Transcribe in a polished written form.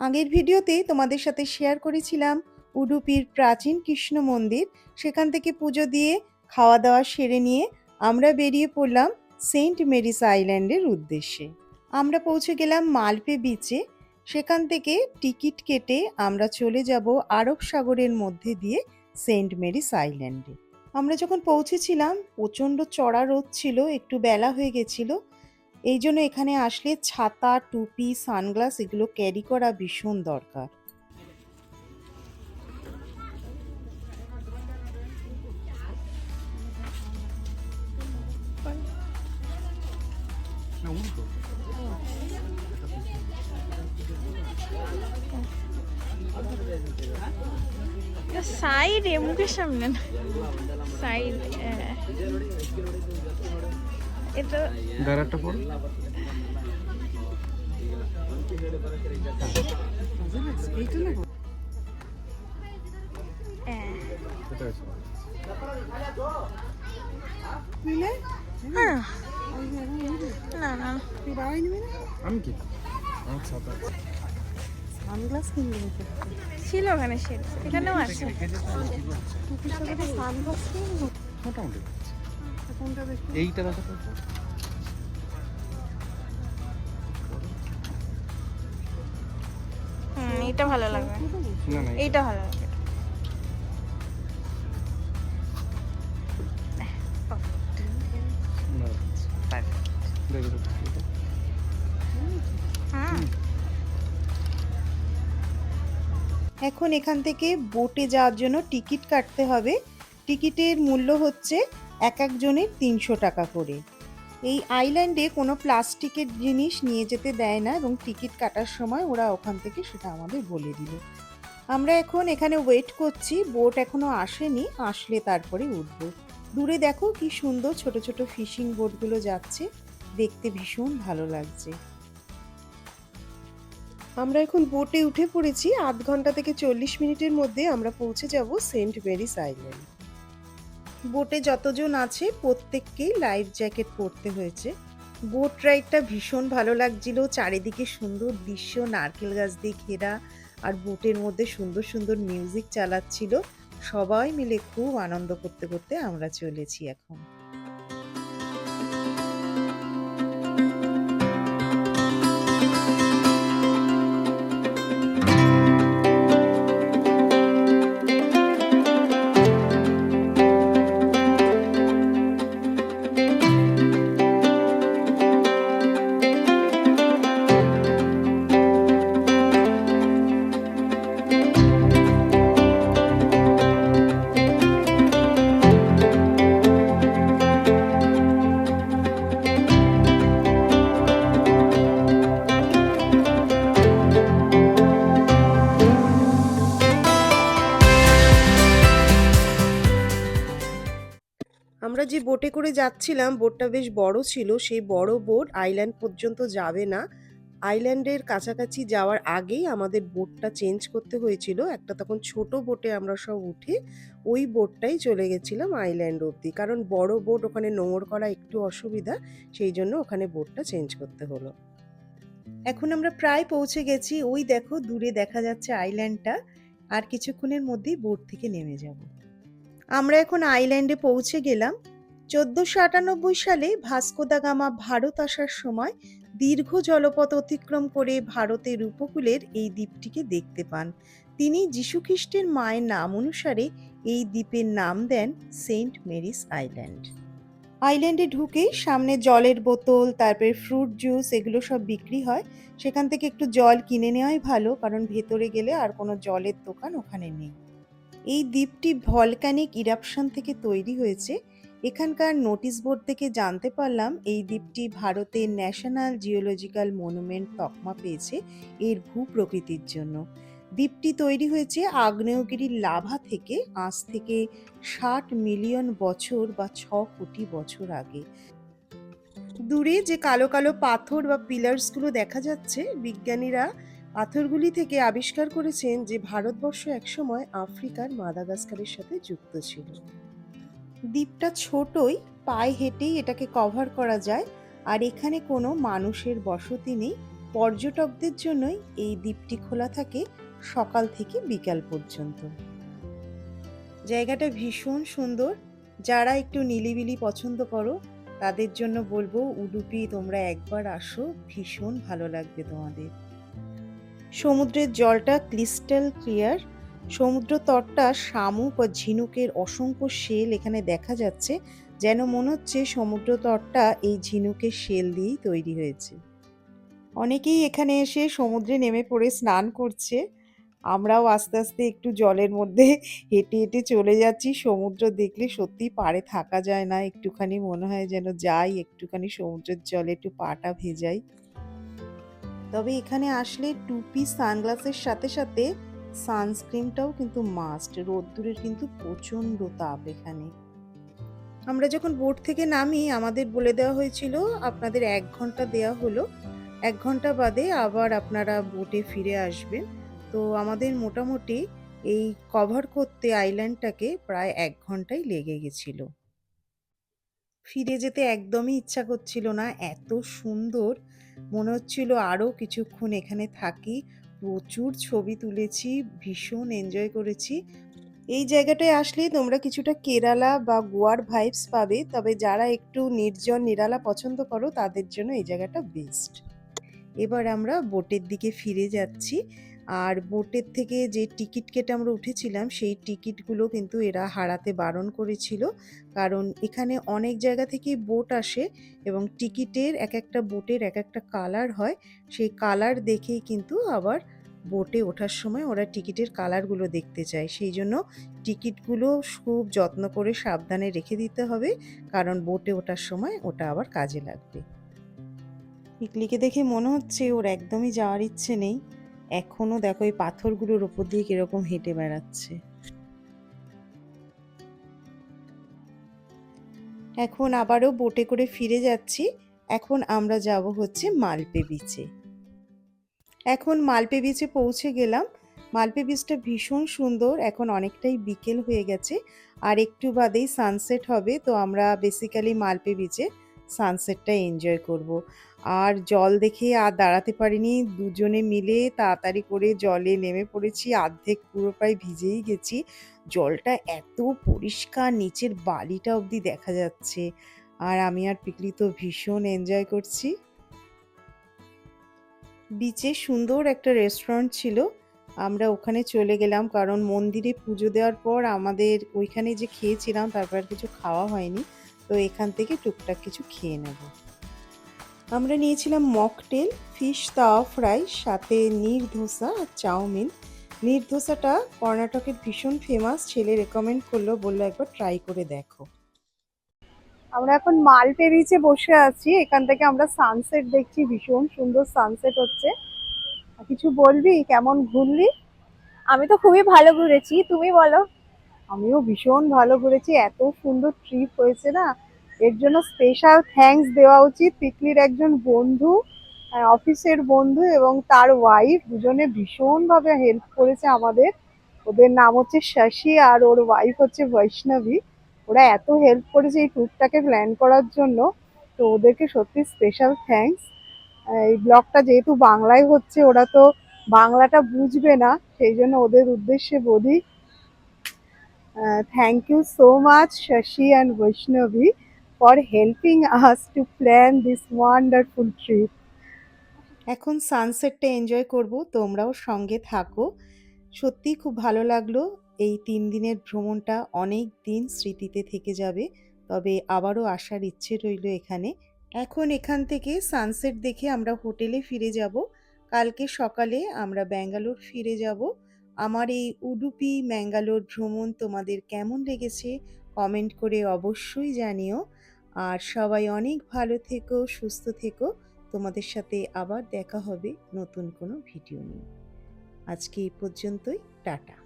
আগের ভিডিওতে তোমাদের সাথে শেয়ার করেছিলাম উডুপির প্রাচীন কৃষ্ণ মন্দির। সেখান থেকে পুজো দিয়ে খাওয়া দাওয়া সেরে নিয়ে আমরা বেরিয়ে পড়লাম সেন্ট মেরিস আইল্যান্ডের উদ্দেশ্যে। আমরা পৌঁছে গেলাম মালপে বিচে। সেখান থেকে টিকিট কেটে আমরা চলে যাব আরব সাগরের মধ্যে দিয়ে সেন্ট মেরিস আইল্যান্ডে। আমরা যখন পৌঁছেছিলাম প্রচণ্ড চড়া রোদ ছিল, একটু বেলা হয়ে গেছিল। এই জন্য এখানে আসলে ছাতা, টুপি, সানগ্লাস এগুলো ক্যারি করা ভীষণ দরকার। সাইডে মুখের সামনে না, সাইড এটা দাঁড়াটা পড়ো। না না আমি কি আমার ছাতা সানগ্লাস কিনবে ছিল ওখানে, এখানেও আছে। মোটামুটি এইটা দেখা তো এটা ভালো লাগবে, না না এইটা ভালো লাগবে। এখন এখান থেকে বোটে যাওয়ার জন্য টিকিট কাটতে হবে। টিকিটের মূল্য হচ্ছে এক একজনের 300 টাকা করে। এই আইল্যান্ডে কোনো প্লাস্টিকের জিনিস নিয়ে যেতে দেয় না এবং টিকিট কাটার সময় ওরা ওখান থেকে সেটা আমাদের বলে দিল। আমরা এখন এখানে ওয়েট করছি, বোট এখনো আসেনি, আসলে তারপরে উঠবো। দূরে দেখো কি সুন্দর ছোট ছোট ফিশিং বোটগুলো যাচ্ছে, দেখতে ভীষণ ভালো লাগছে। আমরা এখন বোটে উঠে পড়েছি। আধ ঘন্টা থেকে 40 মিনিটের মধ্যে আমরা পৌঁছে যাব সেন্ট মেরিস আইল্যান্ড। বোটে যতজন আছে প্রত্যেককেই লাইফ জ্যাকেট পরতে হয়েছে। বোট রাইডটা ভীষণ ভালো লাগছিল, চারিদিকে সুন্দর দৃশ্য, নারকেল গাছ দিয়ে ঘেরা, আর বোটের মধ্যে সুন্দর সুন্দর মিউজিক চালাচ্ছিল। সবাই মিলে খুব আনন্দ করতে করতে আমরা চলেছি এখন। আমরা যে বোটে করে যাচ্ছিলাম বোটটা বেশ বড় ছিল। সেই বড় বোট আইল্যান্ড পর্যন্ত যাবে না, আইল্যান্ডের কাছাকাছি যাওয়ার আগেই আমাদের বোটটা চেঞ্জ করতে হয়েছিল। একটা তখন ছোট বোটে আমরা সব উঠে ওই বোটটাই চলে গেছিলাম আইল্যান্ড অবধি, কারণ বড় বোট ওখানে নোঙর করা একটু অসুবিধা, সেই জন্য ওখানে বোটটা চেঞ্জ করতে হলো। এখন আমরা প্রায় পৌঁছে গেছি, ওই দেখো দূরে দেখা যাচ্ছে আইল্যান্ডটা। আর কিছুক্ষণের মধ্যেই বোট থেকে নেমে যাব। আমরা এখন আইল্যান্ডে পৌঁছে গেলাম। 1498 সালে ভাস্কো দা গামা ভারত আসার সময় দীর্ঘ জলপথ অতিক্রম করে ভারতের উপকূলের এই দ্বীপটিকে দেখতে পান। তিনি যীশুখ্রিস্টের মায়ের নাম অনুসারে এই দ্বীপের নাম দেন সেন্ট মেরিস আইল্যান্ড। আইল্যান্ডে ঢুকেই সামনে জলের বোতল, তারপরে ফ্রুট জুস এগুলো সব বিক্রি হয়। সেখান থেকে একটু জল কিনে নেওয়াই ভালো, কারণ ভেতরে গেলে আর কোনো জলের দোকান ওখানে নেই। এই দ্বীপটি ভলক্যানিক ইরাপশন থেকে তৈরি হয়েছে। এখানকার নোটিশ বোর্ড থেকে জানতে পারলাম এই দ্বীপটি ভারতের ন্যাশনাল জিওলজিক্যাল মনুমেন্ট তকমা পেয়েছে এর ভূপ্রকৃতির জন্য। দ্বীপটি তৈরি হয়েছে আগ্নেয়গিরির লাভা থেকে আজ থেকে 60 মিলিয়ন বছর বা 6 কোটি বছর আগে। দূরে যে কালো কালো পাথর বা পিলার্সগুলো দেখা যাচ্ছে, বিজ্ঞানীরা পাথরগুলি থেকে আবিষ্কার করেছেন যে ভারতবর্ষ একসময় আফ্রিকার মাদাগাস্কারের সাথে যুক্ত ছিল। দ্বীপটা ছোটই, পায়ে হেঁটেই এটাকে কভার করা যায়, আর এখানে কোনো মানুষের বসতি নেই। পর্যটকদের জন্যই এই দ্বীপটি খোলা থাকে সকাল থেকে বিকাল পর্যন্ত। জায়গাটা ভীষণ সুন্দর। যারা একটু নিরিবিলি পছন্দ করো তাদের জন্য বলবো উডুপি তোমরা একবার আসো, ভীষণ ভালো লাগবে তোমাদের। সমুদ্রের জলটা ক্রিস্টাল ক্লিয়ার। সমুদ্র তটটা শামুক ও ঝিনুকের অসংখ্য শেল এখানে দেখা যাচ্ছে, যেন মনে হচ্ছে সমুদ্র তটটা এই ঝিনুকের শেল দিয়েই তৈরি হয়েছে। অনেকেই এখানে এসে সমুদ্রে নেমে পড়ে স্নান করছে। আমরাও আস্তে আস্তে একটু জলের মধ্যে হেঁটে হেঁটে চলে যাচ্ছি। সমুদ্র দেখলে সত্যি পাড়ে থাকা যায় না, একটুখানি মনে হয় যেন যাই একটুখানি সমুদ্রের জলে একটু পাটা ভেজাই। তবে এখানে আসলে টুপি সানগ্লাসের সাথে সাথে সানস্ক্রিনটাও কিন্তু মাস্ট। রোদ্দুরের কিন্তু প্রচণ্ড তাপ এখানে। আমরা যখন বোট থেকে নামি আমাদের বলে দেওয়া হয়েছিল আপনাদের ১ ঘন্টা দেওয়া হলো, ১ ঘন্টা বাদে আবার আপনারা বোটে ফিরে আসবেন। তো আমাদের মোটামুটি এই কভার করতে আইল্যান্ডটাকে প্রায় ১ ঘন্টাই লেগে গেছিল। ফিরে যেতে একদমই ইচ্ছা করছিল না, এত সুন্দর মনে হচ্ছিল আরও কিছুক্ষণ এখানে থাকি। প্রচুর ছবি তুলেছি, ভীষণ এনজয় করেছি। এই জায়গাটায় আসলে তোমরা কিছুটা কেরালা বা গোয়ার ভাইবস পাবে, তবে যারা একটু নির্জন নিরালা পছন্দ করো তাদের জন্য এই জায়গাটা বেস্ট। এবার আমরা বোটের দিকে ফিরে যাচ্ছি। আর বোটের থেকে যে টিকিট কেটে আমরা উঠেছিলাম সেই টিকিটগুলো কিন্তু এরা হারাতে বারণ করেছিল, কারণ এখানে অনেক জায়গা থেকেই বোট আসে এবং টিকিটের এক একটা বোটের এক একটা কালার হয়। সেই কালার দেখেই কিন্তু আবার বোটে ওঠার সময় ওরা টিকিটের কালারগুলো দেখতে চায়। সেই জন্য টিকিটগুলো খুব যত্ন করে সাবধানে রেখে দিতে হবে, কারণ বোটে ওঠার সময় ওটা আবার কাজে লাগবে। পিকলিকে দেখে মনে হচ্ছে ওর একদমই যাওয়ার ইচ্ছে নেই। এখনো দেখো এই পাথরগুলোর ওপর দিয়ে কিরকম হেঁটে বেড়াচ্ছে। এখন আবারও বোটে করে ফিরে যাচ্ছি। এখন আমরা যাব হচ্ছে মালপে বিচে। এখন মালপে বিচে পৌঁছে গেলাম। মালপে বিচটা ভীষণ সুন্দর। এখন অনেকটাই বিকেল হয়ে গেছে আর একটু বাদেই সানসেট হবে, তো আমরা বেসিক্যালি মালপে বিচে সানসেটটা এনজয় করব। আর জল দেখে আর দাঁড়াতে পারিনি, দুজনে মিলে তাড়াতাড়ি করে জলে নেমে পড়েছি। অর্ধেক পুরো প্রায় ভিজেই গেছি। জলটা এত পরিষ্কার, নিচের বালিটা অবধি দেখা যাচ্ছে। আর আমি আর পিকলি তো ভীষণ এনজয় করছি। বিচে সুন্দর একটা রেস্টুরেন্ট ছিল, আমরা ওখানে চলে গেলাম, কারণ মন্দিরে পুজো দেওয়ার পর আমাদের ওইখানে যে খেয়েছিলাম তারপর আর কিছু খাওয়া হয়নি, তো এখান থেকে টুকটাক কিছু খেয়ে নেব। আমরা নিয়েছিলাম মকটেল, ফিশ তাওয়া ফ্রাই, সাথে নীর ধোসা আর চাউমিন। নীর ধোসাটা কর্ণাটকের ভীষণ ফেমাস, ছেলে রেকমেন্ড করলো, বললো একবার ট্রাই করে দেখো। আমরা এখন মালপে বিচে বসে আছি, এখান থেকে আমরা সানসেট দেখছি, ভীষণ সুন্দর সানসেট হচ্ছে। কিছু বলবি, কেমন ঘুরলি? আমি তো খুবই ভালো ঘুরেছি, তুমি বলো। আমিও ভীষণ ভালো ঘুরেছি, এত সুন্দর ট্রিপ হয়েছে না, এর জন্য স্পেশাল থ্যাঙ্কস দেওয়া উচিত পিকলির একজন বন্ধু, অফিসের বন্ধু এবং তার ওয়াইফ, দুজনে ভীষণভাবে হেল্প করেছে আমাদের। ওদের নাম হচ্ছে শশী আর ওর ওয়াইফ হচ্ছে বৈষ্ণবী। ওরা এত হেল্প করেছে এই ট্যুরটাকে প্ল্যান করার জন্য, তো ওদেরকে সত্যি স্পেশাল থ্যাঙ্কস। এই ব্লগটা যেহেতু বাংলায় হচ্ছে, ওরা তো বাংলাটা বুঝবে না, সেই জন্য ওদের উদ্দেশ্যে বলি, thank you so much, Shashi and Vaishnavi, for helping us to plan this wonderful trip. এখন সানসেটটা এনজয় করব, তোমরাও সঙ্গে থাকো। সত্যিই খুব ভালো লাগলো। এই ৩ দিনের ভ্রমণটা অনেক দিন স্মৃতিতে থেকে যাবে, তবে আবারও আসার ইচ্ছে রইল এখানে। এখন এখান থেকে সানসেট দেখে আমরা হোটেলে ফিরে যাব। কালকে সকালে আমরা ব্যাঙ্গালোর ফিরে যাব। আমার এই উডুপি ম্যাঙ্গালোর ভ্রমণ তোমাদের কেমন লেগেছে কমেন্ট করে অবশ্যই জানিও। আর সবাই অনেক ভালো থেকো, সুস্থ থেকো। তোমাদের সাথে আবার দেখা হবে নতুন কোনো ভিডিও নিয়ে। আজকে এই পর্যন্তই, টাটা।